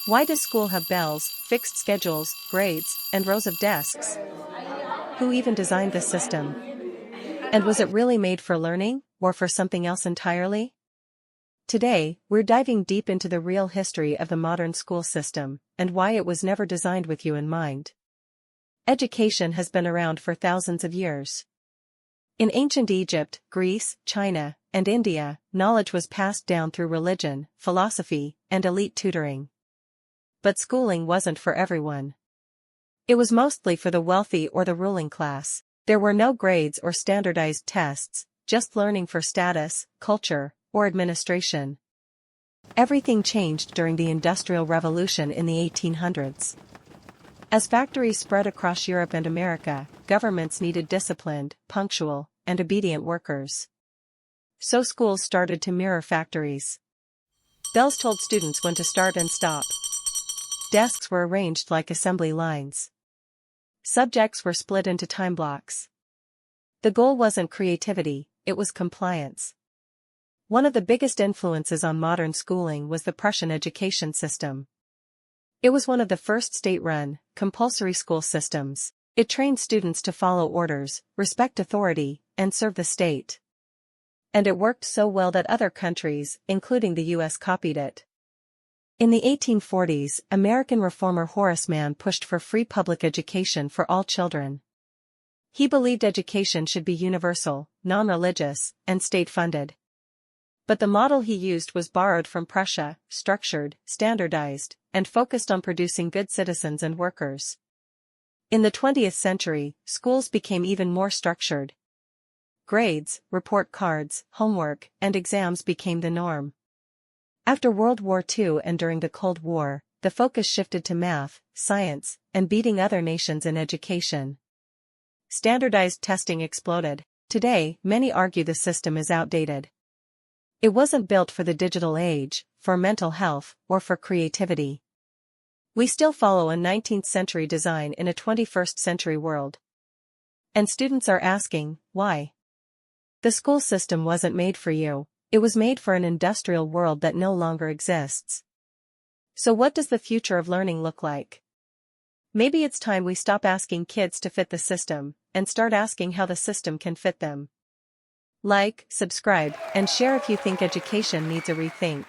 Why does school have bells, fixed schedules, grades, and rows of desks? Who even designed this system? And was it really made for learning, or for something else entirely? Today, we're diving deep into the real history of the modern school system, and why it was never designed with you in mind. Education has been around for thousands of years. In ancient Egypt, Greece, China, and India, knowledge was passed down through religion, philosophy, and elite tutoring. But schooling wasn't for everyone. It was mostly for the wealthy or the ruling class. There were no grades or standardized tests, just learning for status, culture, or administration. Everything changed during the Industrial Revolution in the 1800s. As factories spread across Europe and America, governments needed disciplined, punctual, and obedient workers. So schools started to mirror factories. Bells told students when to start and stop. Desks were arranged like assembly lines. Subjects were split into time blocks. The goal wasn't creativity, it was compliance. One of the biggest influences on modern schooling was the Prussian education system. It was one of the first state-run, compulsory school systems. It trained students to follow orders, respect authority, and serve the state. And it worked so well that other countries, including the US, copied it. In the 1840s, American reformer Horace Mann pushed for free public education for all children. He believed education should be universal, non-religious, and state-funded. But the model he used was borrowed from Prussia, structured, standardized, and focused on producing good citizens and workers. In the 20th century, schools became even more structured. Grades, report cards, homework, and exams became the norm. After World War II and during the Cold War, the focus shifted to math, science, and beating other nations in education. Standardized testing exploded. Today, many argue the system is outdated. It wasn't built for the digital age, for mental health, or for creativity. We still follow a 19th century design in a 21st century world. And students are asking, why? The school system wasn't made for you. It was made for an industrial world that no longer exists. So what does the future of learning look like? Maybe it's time we stop asking kids to fit the system, and start asking how the system can fit them. Like, subscribe, and share if you think education needs a rethink.